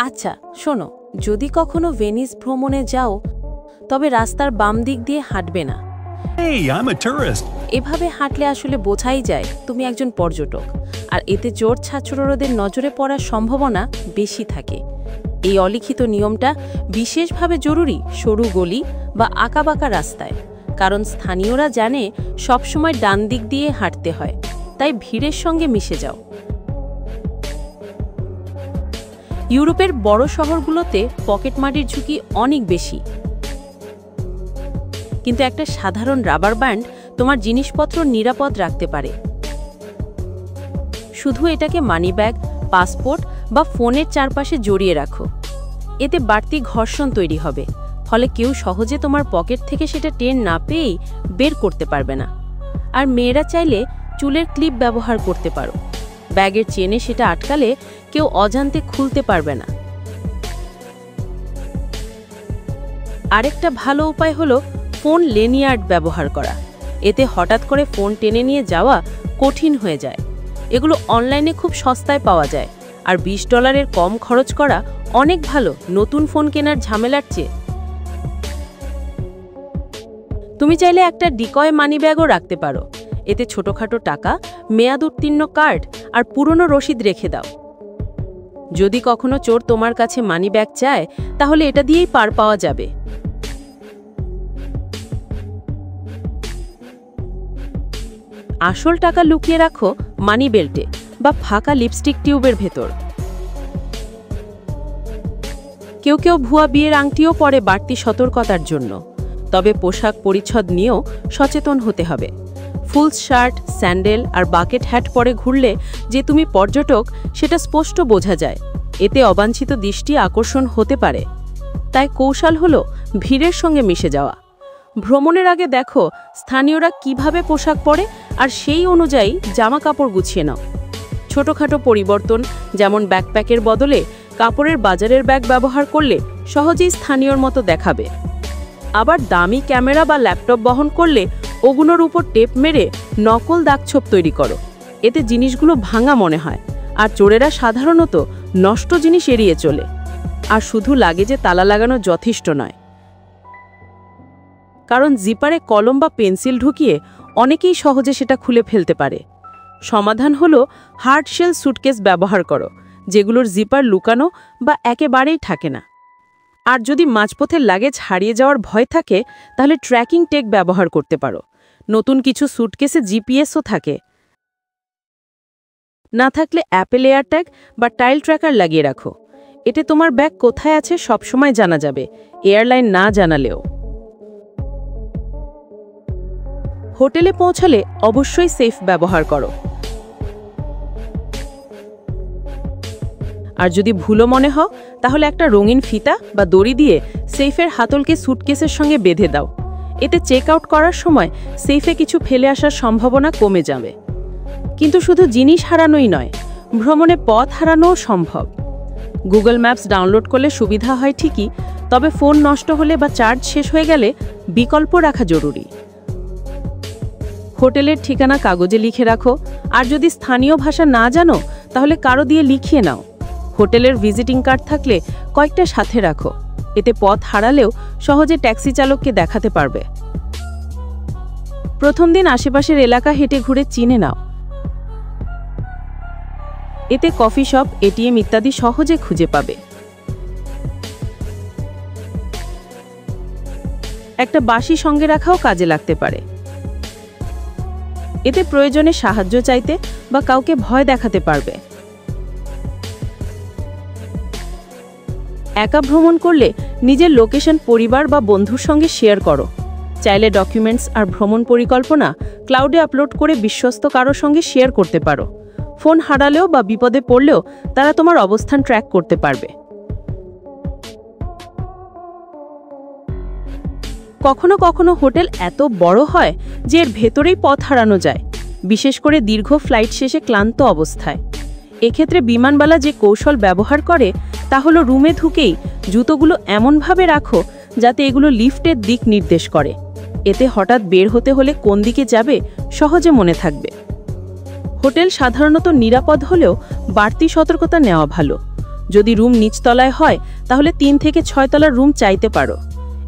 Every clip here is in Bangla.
আচ্ছা শোনো, যদি কখনো ভেনিস ভ্রমণে যাও তবে রাস্তার বাম দিক দিয়ে হাঁটবে না। Hey, I'm a tourist. এভাবে হাঁটলে আসলে বোঝাই যায় তুমি একজন পর্যটক, আর এতে চোর ছাত্রদের নজরে পড়ার সম্ভাবনা বেশি থাকে। এই অলিখিত নিয়মটা বিশেষভাবে জরুরি সরু গলি বা আঁকাবাঁকা রাস্তায়, কারণ স্থানীয়রা জানে সবসময় ডান দিক দিয়ে হাঁটতে হয়, তাই ভিড়ের সঙ্গে মিশে যাও। ইউরোপের বড় শহরগুলোতে পকেটমারির ঝুঁকি অনেক বেশি, কিন্তু একটা সাধারণ রাবার ব্যান্ড তোমার জিনিসপত্র নিরাপদ রাখতে পারে। শুধু এটাকে মানিব্যাগ, পাসপোর্ট বা ফোনের চারপাশে জড়িয়ে রাখো। এতে বাড়তি ঘর্ষণ তৈরি হবে, ফলে কেউ সহজে তোমার পকেট থেকে সেটা টের না পেয়েই বের করতে পারবে না। আর মেয়েরা চাইলে চুলের ক্লিপ ব্যবহার করতে পারো। ব্যাগের চেনে সেটা আটকালে কেউ অজান্তে খুলতে পারবে না। আরেকটা ভালো উপায় হলো ফোন লেনিয়ার্ড ব্যবহার করা। এতে হঠাৎ করে ফোন টেনে নিয়ে যাওয়া কঠিন হয়ে যায়। এগুলো অনলাইনে খুব সস্তায় পাওয়া যায়, আর $20 কম খরচ করা অনেক ভালো নতুন ফোন কেনার ঝামেলার চেয়ে। তুমি চাইলে একটা ডিকয় মানিব্যাগও রাখতে পারো। এতে ছোটখাটো টাকা, মেয়াদ উত্তীর্ণ কার্ড আর পুরনো রসিদ রেখে দাও। যদি কখনো চোর তোমার কাছে মানিব্যাগ চায়, তাহলে এটা দিয়েই পার পাওয়া যাবে। আসল টাকা লুকিয়ে রাখো মানি বেল্টে বা ফাঁকা লিপস্টিক টিউবের ভেতর। কেউ কেউ ভুয়া বিয়ের আংটিও পরে বাড়তি সতর্কতার জন্য। তবে পোশাক পরিচ্ছদ নিয়েও সচেতন হতে হবে। ফুল শার্ট, স্যান্ডেল আর বাকেট হ্যাট পরে ঘুরলে যে তুমি পর্যটক সেটা স্পষ্ট বোঝা যায়। এতে অবাঞ্ছিত দৃষ্টি আকর্ষণ হতে পারে। তাই কৌশল হলো ভিড়ের সঙ্গে মিশে যাওয়া। ভ্রমণের আগে দেখো স্থানীয়রা কিভাবে পোশাক পরে, আর সেই অনুযায়ী জামা কাপড় গুছিয়ে নাও। ছোটখাটো পরিবর্তন, যেমন ব্যাকপ্যাকের বদলে কাপড়ের বাজারের ব্যাগ ব্যবহার করলে সহজেই স্থানীয়র মতো দেখাবে। আবার দামি ক্যামেরা বা ল্যাপটপ বহন করলে ওগুলোর উপর টেপ মেরে নকল দাগছোপ তৈরি করো। এতে জিনিসগুলো ভাঙা মনে হয়, আর চোরেরা সাধারণত নষ্ট জিনিস এড়িয়ে চলে। আর শুধু লাগেজে তালা লাগানো যথেষ্ট নয়, কারণ জিপারে কলম বা পেন্সিল ঢুকিয়ে অনেকেই সহজে সেটা খুলে ফেলতে পারে। সমাধান হলো হার্ড শেল সুটকেস ব্যবহার করো, যেগুলোর জিপার লুকানো বা একেবারেই থাকে না। আর যদি মাঝপথের লাগেজ হারিয়ে যাওয়ার ভয় থাকে, তাহলে ট্র্যাকিং টেগ ব্যবহার করতে পারো। নতুন কিছু সুটকেসে জিপিএসও থাকে। না থাকলে অ্যাপেল এয়ারট্যাগ বা টাইল ট্র্যাকার লাগিয়ে রাখো। এতে তোমার ব্যাগ কোথায় আছে সবসময় জানা যাবে, এয়ারলাইন না জানালেও। হোটেলে পৌঁছালে অবশ্যই সেফ ব্যবহার করো। আর যদি ভুলও মনে হয়, তাহলে একটা রঙিন ফিতা বা দড়ি দিয়ে সেফের হাতলকে সুটকেসের সঙ্গে বেঁধে দাও। এতে চেক আউট করার সময় সেফে কিছু ফেলে আসার সম্ভাবনা কমে যাবে। কিন্তু শুধু জিনিস হারানোই নয়, ভ্রমণে পথ হারানোও সম্ভব। গুগল ম্যাপস ডাউনলোড করলে সুবিধা হয় ঠিকই, তবে ফোন নষ্ট হলে বা চার্জ শেষ হয়ে গেলে বিকল্প রাখা জরুরি। হোটেলের ঠিকানা কাগজে লিখে রাখো, আর যদি স্থানীয় ভাষা না জানো তাহলে কারো দিয়ে লিখিয়ে নাও। হোটেলের ভিজিটিং কার্ড থাকলে কয়েকটা সাথে রাখো। এতে পথ হারালেও সহজে ট্যাক্সি চালককে দেখাতে পারবে। প্রথম দিন আশেপাশের এলাকা হেঁটে ঘুরে চিনে নাও। এতে কফি শপ, এটিএম ইত্যাদি সহজে খুঁজে পাবে। একটা বাঁশি সঙ্গে রাখাও কাজে লাগতে পারে। এতে প্রয়োজনে সাহায্য চাইতে বা কাউকে ভয় দেখাতে পারবে। একা ভ্রমণ করলে নিজের লোকেশন পরিবার বা বন্ধুর সঙ্গে শেয়ার করো। চাইলে ডকুমেন্টস আর ভ্রমণ পরিকল্পনা ক্লাউডে আপলোড করে বিশ্বস্ত কারোর সঙ্গে শেয়ার করতে পারো। ফোন হারালেও বা বিপদে পড়লেও তারা তোমার অবস্থান ট্র্যাক করতে পারবে। কখনো কখনো হোটেল এত বড় হয় যে এর ভেতরেই পথ হারানো যায়, বিশেষ করে দীর্ঘ ফ্লাইট শেষে ক্লান্ত অবস্থায়। এক্ষেত্রে বিমানবালা যে কৌশল ব্যবহার করে তা হলো রুমে ঢুকেই জুতোগুলো এমনভাবে রাখো যাতে এগুলো লিফটের দিক নির্দেশ করে। এতে হঠাৎ বের হতে হলে কোন দিকে যাবে সহজে মনে থাকবে। হোটেল সাধারণত নিরাপদ হলেও বাড়তি সতর্কতা নেওয়া ভালো। যদি রুম নিচতলায় হয় তাহলে 3 থেকে 6 তলার রুম চাইতে পারো।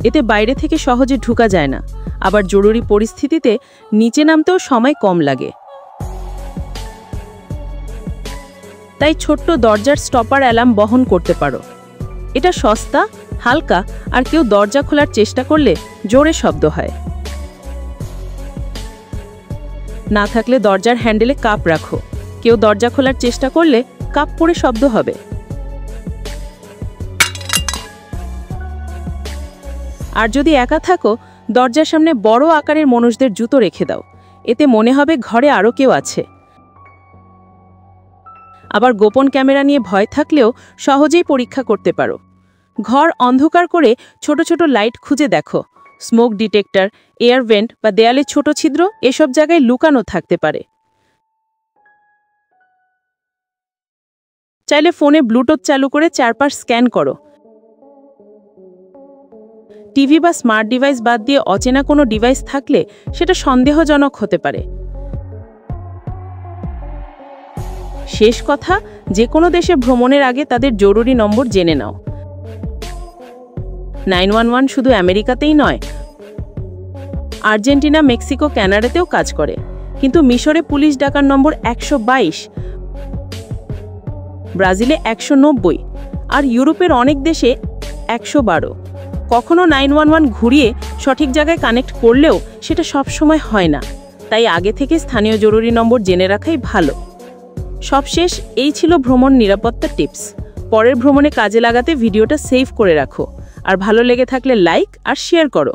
এতে বাইরে থেকে সহজে ঢোকা যায় না, আবার জরুরি পরিস্থিতিতে নিচে নামতেও সময় কম লাগে। তাই ছোট্ট দরজার স্টপার অ্যালার্ম বহন করতে পারো। এটা সস্তা, হালকা, আর কেউ দরজা খোলার চেষ্টা করলে জোরে শব্দ হয়। না থাকলে দরজার হ্যান্ডেলে কাপ রাখো, কেউ দরজা খোলার চেষ্টা করলে কাপ পড়ে শব্দ হবে। আর যদি একা থাকো, দরজার সামনে বড় আকারের মানুষদের জুতো রেখে দাও, এতে মনে হবে ঘরে আরও কেউ আছে। আবার গোপন ক্যামেরা নিয়ে ভয় থাকলেও সহজেই পরীক্ষা করতে পারো। ঘর অন্ধকার করে ছোট ছোট লাইট খুঁজে দেখো, স্মোক ডিটেক্টর, এয়ার ভেন্ট বা দেয়ালে ছোট ছিদ্র এসব জায়গায় লুকানো থাকতে পারে। চাইলে ফোনে ব্লুটুথ চালু করে চারপাশ স্ক্যান করো। টিভি বা স্মার্ট ডিভাইস বাদ দিয়ে অচেনা কোনো ডিভাইস থাকলে সেটা সন্দেহজনক হতে পারে। শেষ কথা, যে কোনো দেশে ভ্রমণের আগে তাদের জরুরি নম্বর জেনে নাও। 911 শুধু আমেরিকাতেই নয়, আর্জেন্টিনা, মেক্সিকো, কানাডাতেও কাজ করে। কিন্তু মিশরে পুলিশ ডাকার নম্বর 122, ব্রাজিলে 190, আর ইউরোপের অনেক দেশে 112। কখনো 911 ঘুরিয়ে সঠিক জায়গায় কানেক্ট করলেও সেটা সবসময় হয় না, তাই আগে থেকে স্থানীয় জরুরি নম্বর জেনে রাখাই ভালো। সবশেষ, এই ছিল ভ্রমণ নিরাপত্তা টিপস। পরের ভ্রমণে কাজে লাগাতে ভিডিওটা সেভ করে রাখো, আর ভালো লেগে থাকলে লাইক আর শেয়ার করো।